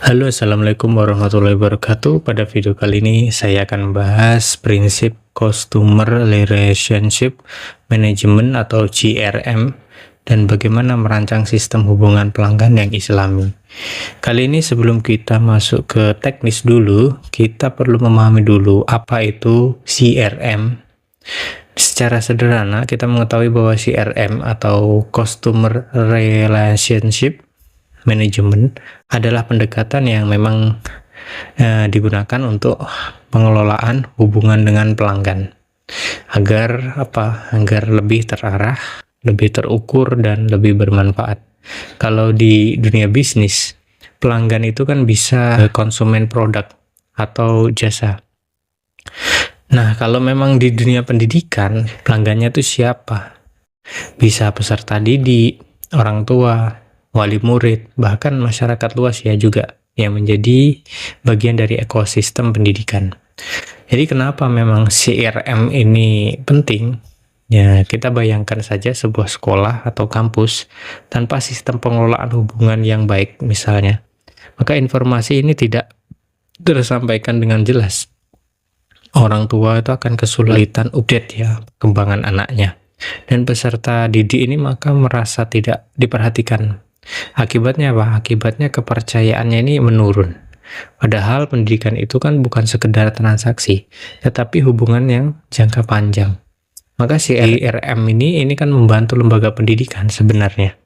Halo, assalamualaikum warahmatullahi wabarakatuh. Pada video kali ini saya akan membahas prinsip Customer Relationship Management atau CRM dan bagaimana merancang sistem hubungan pelanggan yang islami. Kali ini sebelum kita masuk ke teknis dulu, kita perlu memahami dulu apa itu CRM. Secara sederhana, kita mengetahui bahwa CRM atau Customer Relationship Management adalah pendekatan yang memang digunakan untuk pengelolaan hubungan dengan pelanggan agar lebih terarah, lebih terukur dan lebih bermanfaat. Kalau di dunia bisnis, pelanggan itu kan bisa konsumen produk atau jasa. Nah, kalau memang di dunia pendidikan, pelanggannya itu siapa? Bisa peserta didik, orang tua, wali murid, bahkan masyarakat luas ya juga yang menjadi bagian dari ekosistem pendidikan. Jadi kenapa memang CRM ini penting? Ya, kita bayangkan saja sebuah sekolah atau kampus tanpa sistem pengelolaan hubungan yang baik misalnya, maka informasi ini tidak tersampaikan dengan jelas. Orang tua itu akan kesulitan update ya perkembangan anaknya, dan peserta didik ini maka merasa tidak diperhatikan. Akibatnya apa? Akibatnya kepercayaannya ini menurun. Padahal pendidikan itu kan bukan sekedar transaksi, tetapi hubungan yang jangka panjang. Maka CRM ini kan membantu lembaga pendidikan sebenarnya.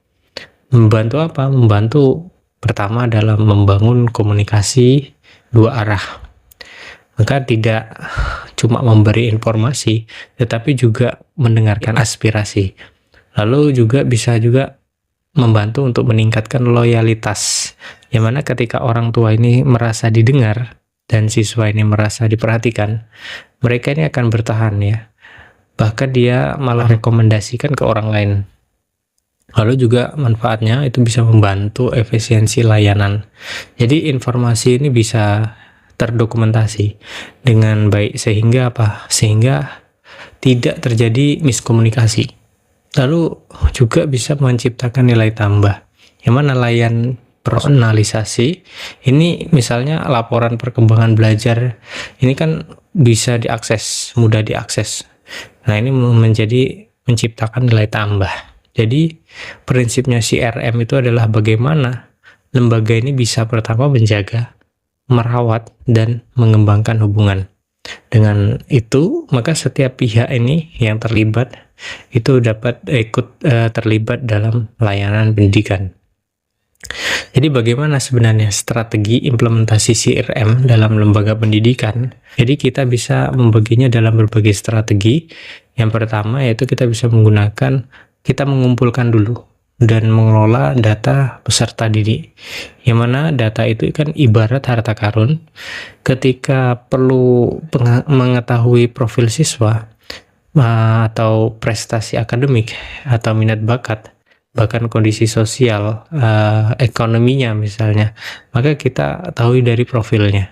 Membantu apa? Membantu pertama dalam membangun komunikasi dua arah. Maka tidak cuma memberi informasi, tetapi juga mendengarkan aspirasi. Lalu juga bisa juga membantu untuk meningkatkan loyalitas, yang mana ketika orang tua ini merasa didengar dan siswa ini merasa diperhatikan, mereka ini akan bertahan ya, bahkan dia malah rekomendasikan ke orang lain. Lalu juga manfaatnya itu bisa membantu efisiensi layanan, jadi informasi ini bisa terdokumentasi dengan baik sehingga sehingga tidak terjadi miskomunikasi. Lalu juga bisa menciptakan nilai tambah, yang mana layan personalisasi ini, misalnya laporan perkembangan belajar ini kan bisa diakses, mudah diakses. Nah, ini menciptakan nilai tambah. Jadi prinsipnya CRM itu adalah bagaimana lembaga ini bisa pertama menjaga, merawat, dan mengembangkan hubungan. Dengan itu, maka setiap pihak ini yang terlibat itu dapat ikut terlibat dalam layanan pendidikan. Jadi bagaimana sebenarnya strategi implementasi CRM dalam lembaga pendidikan? Jadi kita bisa membaginya dalam berbagai strategi. Yang pertama yaitu kita mengumpulkan dulu dan mengelola data peserta didik, yang mana data itu kan ibarat harta karun. Ketika perlu mengetahui profil siswa atau prestasi akademik atau minat bakat, bahkan kondisi sosial, ekonominya misalnya, maka kita tahu dari profilnya.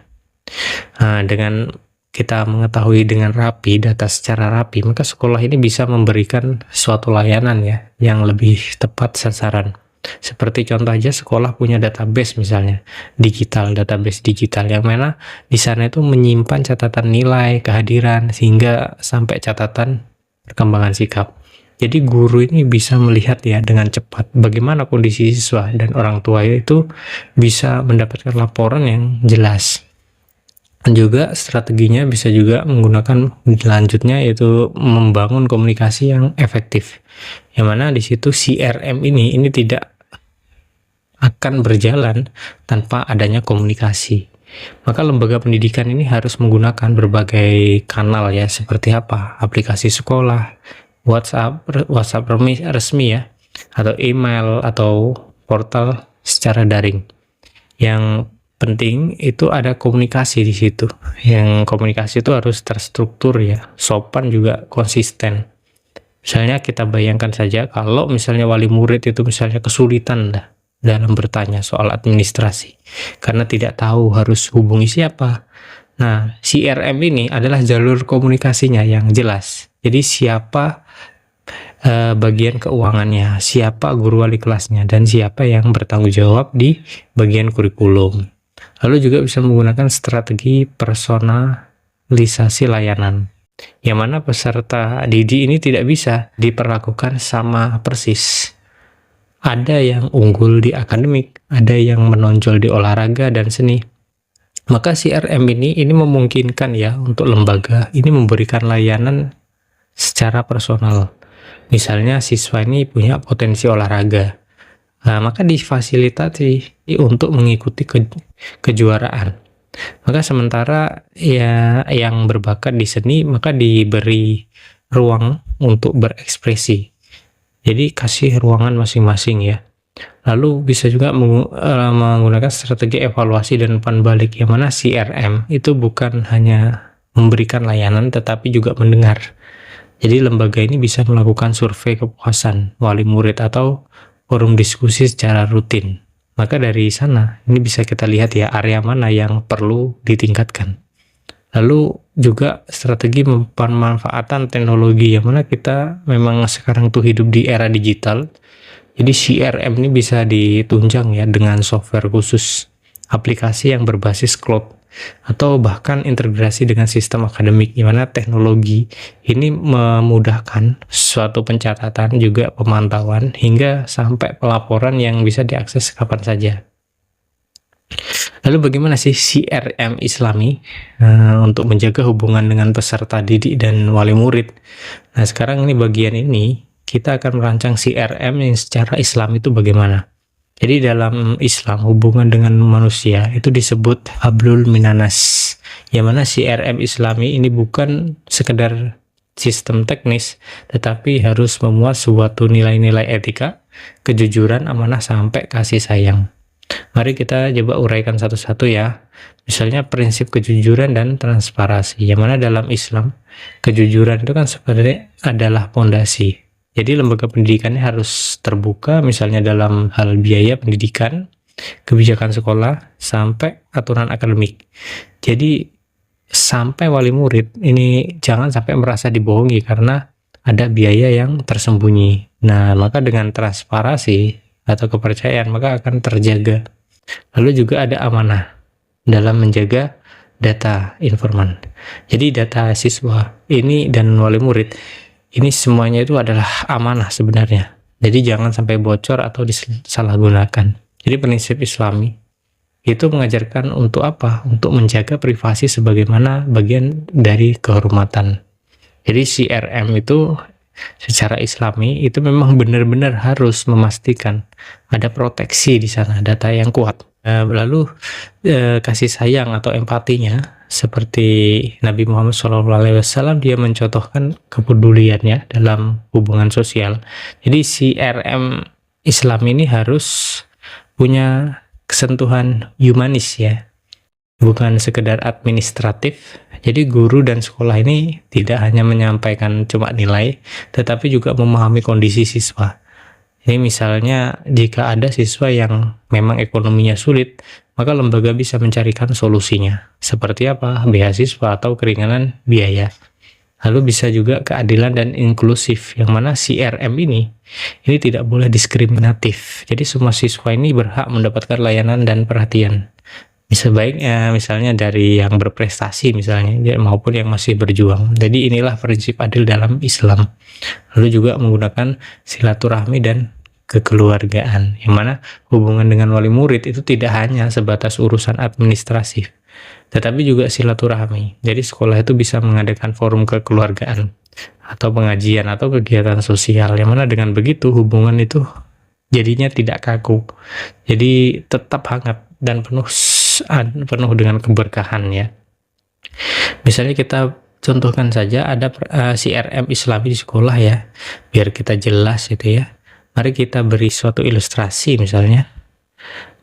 Nah, dengan kita mengetahui dengan rapi, data secara rapi, maka sekolah ini bisa memberikan suatu layanan ya yang lebih tepat sasaran. Seperti contoh aja, sekolah punya database misalnya, database digital, yang mana di sana itu menyimpan catatan nilai, kehadiran, sehingga sampai catatan perkembangan sikap. Jadi guru ini bisa melihat ya dengan cepat bagaimana kondisi siswa, dan orang tua itu bisa mendapatkan laporan yang jelas. Juga strateginya bisa juga menggunakan lanjutnya yaitu membangun komunikasi yang efektif, yang mana di situ CRM ini tidak akan berjalan tanpa adanya komunikasi. Maka lembaga pendidikan ini harus menggunakan berbagai kanal ya, seperti apa? Aplikasi sekolah, WhatsApp resmi ya, atau email atau portal secara daring. Yang penting itu ada komunikasi di situ. Yang komunikasi itu harus terstruktur ya, sopan juga konsisten. Misalnya kita bayangkan saja kalau misalnya wali murid itu misalnya kesulitan dalam bertanya soal administrasi karena tidak tahu harus hubungi siapa. Nah, CRM ini adalah jalur komunikasinya yang jelas. Jadi siapa bagian keuangannya, siapa guru wali kelasnya, dan siapa yang bertanggung jawab di bagian kurikulum. Lalu juga bisa menggunakan strategi personalisasi layanan, yang mana peserta didik ini tidak bisa diperlakukan sama persis. Ada yang unggul di akademik, ada yang menonjol di olahraga dan seni. Maka CRM ini memungkinkan ya untuk lembaga ini memberikan layanan secara personal. Misalnya siswa ini punya potensi olahraga, nah, maka difasilitasi untuk mengikuti kejuaraan. Maka sementara ya yang berbakat di seni maka diberi ruang untuk berekspresi. Jadi kasih ruangan masing-masing ya. Lalu bisa juga menggunakan strategi evaluasi dan umpan balik, yang mana CRM itu bukan hanya memberikan layanan tetapi juga mendengar. Jadi lembaga ini bisa melakukan survei kepuasan wali murid atau forum diskusi secara rutin. Maka dari sana ini bisa kita lihat ya area mana yang perlu ditingkatkan. Lalu juga strategi pemanfaatan teknologi, yang mana kita memang sekarang tuh hidup di era digital. Jadi CRM ini bisa ditunjang ya dengan software khusus, aplikasi yang berbasis cloud, atau bahkan integrasi dengan sistem akademik, di mana teknologi ini memudahkan suatu pencatatan juga pemantauan hingga sampai pelaporan yang bisa diakses kapan saja. Lalu bagaimana sih CRM Islami untuk menjaga hubungan dengan peserta didik dan wali murid? Nah, sekarang ini bagian ini kita akan merancang CRM yang secara Islam itu bagaimana. Jadi dalam Islam hubungan dengan manusia itu disebut hablul minanas, yang mana CRM Islami ini bukan sekedar sistem teknis, tetapi harus memuat suatu nilai-nilai etika, kejujuran, amanah, sampai kasih sayang. Mari kita coba uraikan satu-satu ya. Misalnya prinsip kejujuran dan transparansi, yang mana dalam Islam kejujuran itu kan sebenarnya adalah pondasi. Jadi lembaga pendidikannya harus terbuka, misalnya dalam hal biaya pendidikan, kebijakan sekolah, sampai aturan akademik. Jadi sampai wali murid ini jangan sampai merasa dibohongi karena ada biaya yang tersembunyi. Nah, maka dengan transparansi atau kepercayaan maka akan terjaga. Lalu juga ada amanah dalam menjaga data informan. Jadi data siswa ini dan wali murid ini semuanya itu adalah amanah sebenarnya. Jadi jangan sampai bocor atau disalahgunakan. Jadi prinsip Islami itu mengajarkan untuk apa? Untuk menjaga privasi sebagaimana bagian dari kehormatan. Jadi CRM itu secara Islami itu memang benar-benar harus memastikan ada proteksi di sana, data yang kuat. Lalu kasih sayang atau empatinya, seperti Nabi Muhammad SAW, dia mencontohkan kepeduliannya dalam hubungan sosial. Jadi CRM Islam ini harus punya kesentuhan humanis ya, bukan sekedar administratif. Jadi guru dan sekolah ini tidak hanya menyampaikan cuma nilai, tetapi juga memahami kondisi siswa. Ini misalnya jika ada siswa yang memang ekonominya sulit, maka lembaga bisa mencarikan solusinya. Seperti apa? Beasiswa atau keringanan biaya. Lalu bisa juga keadilan dan inklusif, yang mana CRM ini tidak boleh diskriminatif. Jadi semua siswa ini berhak mendapatkan layanan dan perhatian. Bisa baiknya misalnya dari yang berprestasi misalnya maupun yang masih berjuang. Jadi inilah prinsip adil dalam Islam. Lalu juga menggunakan silaturahmi dan kekeluargaan, yang mana hubungan dengan wali murid itu tidak hanya sebatas urusan administratif, tetapi juga silaturahmi. Jadi sekolah itu bisa mengadakan forum kekeluargaan atau pengajian atau kegiatan sosial, yang mana dengan begitu hubungan itu jadinya tidak kaku, jadi tetap hangat dan penuh dengan keberkahan ya. Misalnya kita contohkan saja ada CRM Islami di sekolah ya, biar kita jelas itu ya. Mari kita beri suatu ilustrasi misalnya.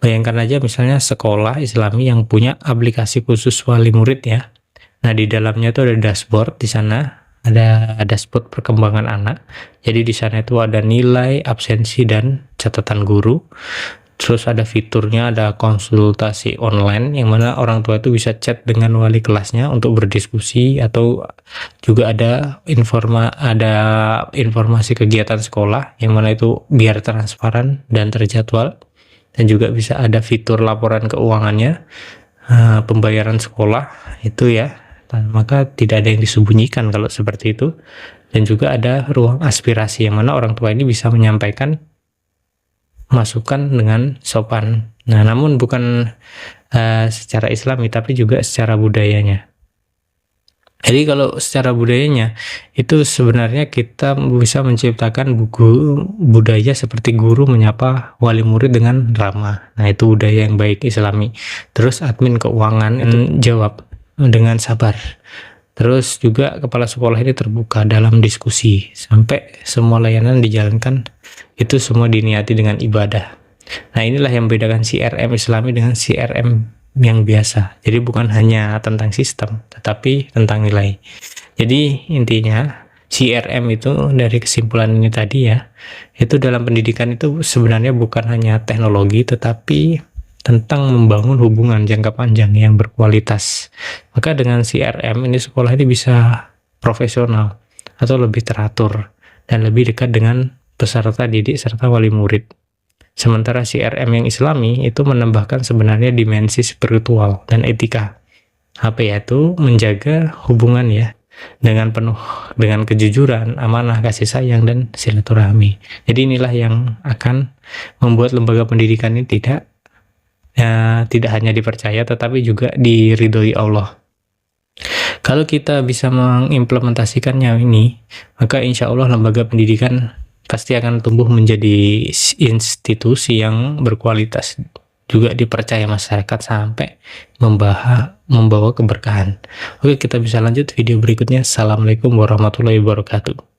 Bayangkan aja misalnya sekolah Islami yang punya aplikasi khusus wali murid ya. Nah, di dalamnya itu ada dashboard, di sana ada dashboard perkembangan anak. Jadi di sana itu ada nilai, absensi, dan catatan guru. Terus ada fiturnya, ada konsultasi online, yang mana orang tua itu bisa chat dengan wali kelasnya untuk berdiskusi, atau juga ada informasi kegiatan sekolah, yang mana itu biar transparan dan terjadwal. Dan juga bisa ada fitur laporan keuangannya, pembayaran sekolah itu ya. Maka tidak ada yang disembunyikan kalau seperti itu, dan juga ada ruang aspirasi yang mana orang tua ini bisa menyampaikan masukan dengan sopan. Nah, namun bukan secara Islami, tapi juga secara budayanya. Jadi kalau secara budayanya itu sebenarnya kita bisa menciptakan buku budaya seperti guru menyapa wali murid dengan ramah. Nah, itu budaya yang baik Islami. Terus admin keuangan itu jawab dengan sabar. Terus juga kepala sekolah ini terbuka dalam diskusi sampai semua layanan dijalankan itu semua diniati dengan ibadah. Nah, inilah yang membedakan CRM Islami dengan CRM yang biasa. Jadi bukan hanya tentang sistem, tetapi tentang nilai. Jadi intinya CRM itu dari kesimpulan ini tadi ya, itu dalam pendidikan itu sebenarnya bukan hanya teknologi, tetapi tentang membangun hubungan jangka panjang yang berkualitas. Maka dengan CRM ini sekolah ini bisa profesional atau lebih teratur dan lebih dekat dengan peserta didik serta wali murid. Sementara CRM yang Islami itu menambahkan sebenarnya dimensi spiritual dan etika. Apa yaitu menjaga hubungan ya dengan penuh dengan kejujuran, amanah, kasih sayang dan silaturahmi. Jadi inilah yang akan membuat lembaga pendidikan ini tidak hanya dipercaya tetapi juga diridhoi Allah. Kalau kita bisa mengimplementasikannya ini, maka insya Allah lembaga pendidikan pasti akan tumbuh menjadi institusi yang berkualitas, juga dipercaya masyarakat sampai membawa keberkahan. Oke, kita bisa lanjut video berikutnya. Assalamualaikum warahmatullahi wabarakatuh.